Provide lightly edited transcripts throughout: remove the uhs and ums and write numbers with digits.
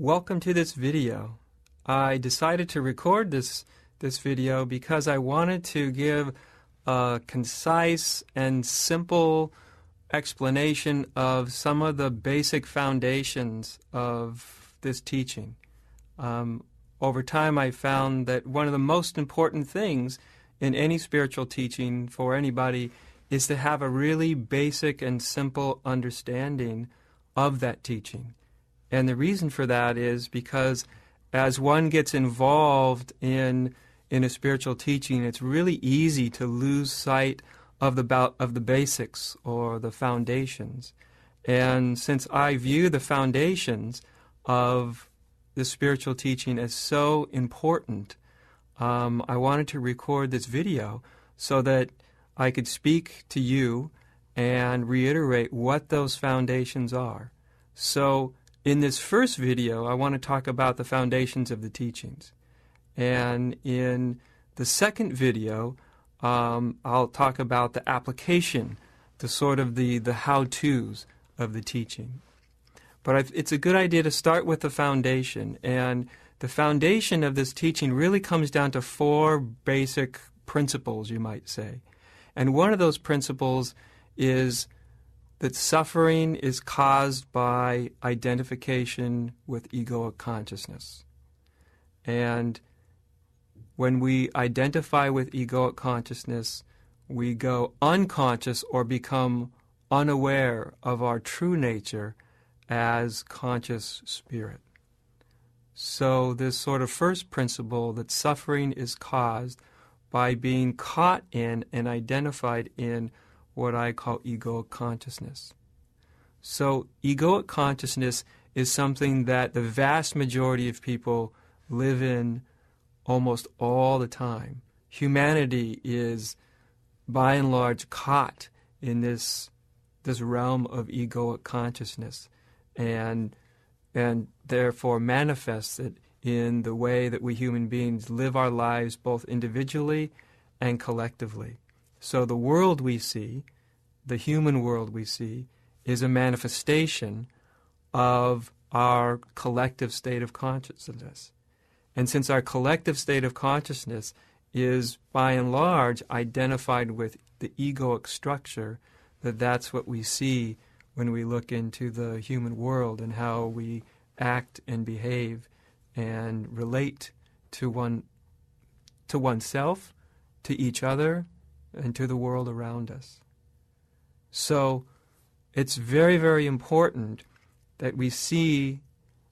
Welcome to this video. I decided to record this video because I wanted to give a concise and simple explanation of some of the basic foundations of this teaching. Over time I found that one of the most important things in any spiritual teaching for anybody is to have a really basic and simple understanding of that teaching. And the reason for that is because as one gets involved in a spiritual teaching, it's really easy to lose sight of the basics or the foundations. And since I view the foundations of the spiritual teaching as so important, I wanted to record this video so that I could speak to you and reiterate what those foundations are. So in this first video, I want to talk about the foundations of the teachings. And in the second video, I'll talk about the application, the how-tos of the teaching. But it's a good idea to start with the foundation. And the foundation of this teaching really comes down to four basic principles, you might say. And one of those principles is that suffering is caused by identification with egoic consciousness. And when we identify with egoic consciousness, we go unconscious or become unaware of our true nature as conscious spirit. So this sort of first principle, that suffering is caused by being caught in and identified in what I call egoic consciousness. So egoic consciousness is something that the vast majority of people live in almost all the time. Humanity is, by and large, caught in this realm of egoic consciousness, and therefore manifests it in the way that we human beings live our lives both individually and collectively. So the world we see, the human world we see, is a manifestation of our collective state of consciousness. And since our collective state of consciousness is, by and large, identified with the egoic structure, that's what we see when we look into the human world and how we act and behave and relate to oneself, to each other, and to the world around us. So it's very, very important that we see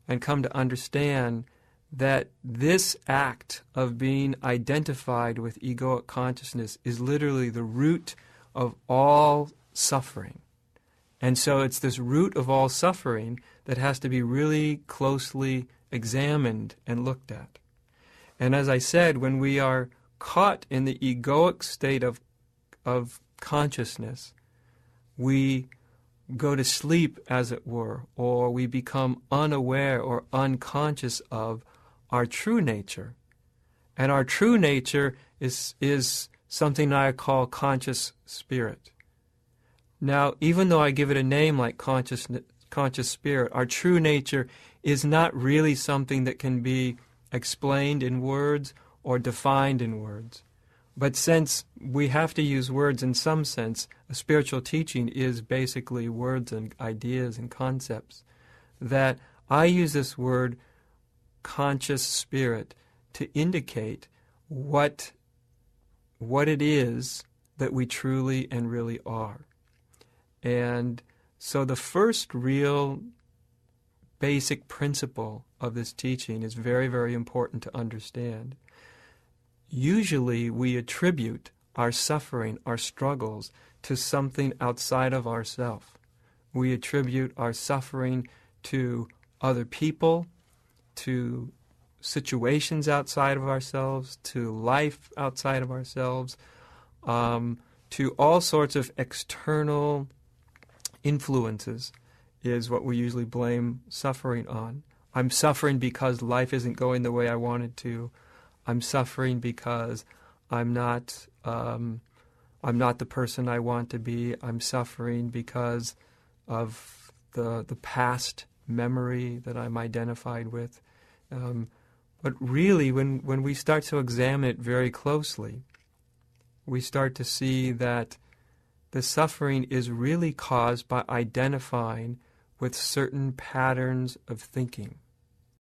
and come to understand that this act of being identified with egoic consciousness is literally the root of all suffering. And so it's this root of all suffering that has to be really closely examined and looked at. And as I said, when we are caught in the egoic state of consciousness, we go to sleep, as it were, or we become unaware or unconscious of our true nature. And our true nature is something I call conscious spirit. Now, even though I give it a name like conscious spirit, our true nature is not really something that can be explained in words or defined in words. But since we have to use words in some sense, a spiritual teaching is basically words and ideas and concepts, that I use this word conscious spirit to indicate what it is that we truly and really are. And so the first real basic principle of this teaching is very, very important to understand. Usually we attribute our suffering, our struggles, to something outside of ourselves. We attribute our suffering to other people, to situations outside of ourselves, to life outside of ourselves, to all sorts of external influences is what we usually blame suffering on. I'm suffering because life isn't going the way I wanted to. I'm suffering because I'm not the person I want to be. I'm suffering because of the past memory that I'm identified with. But really, when we start to examine it very closely, we start to see that the suffering is really caused by identifying with certain patterns of thinking.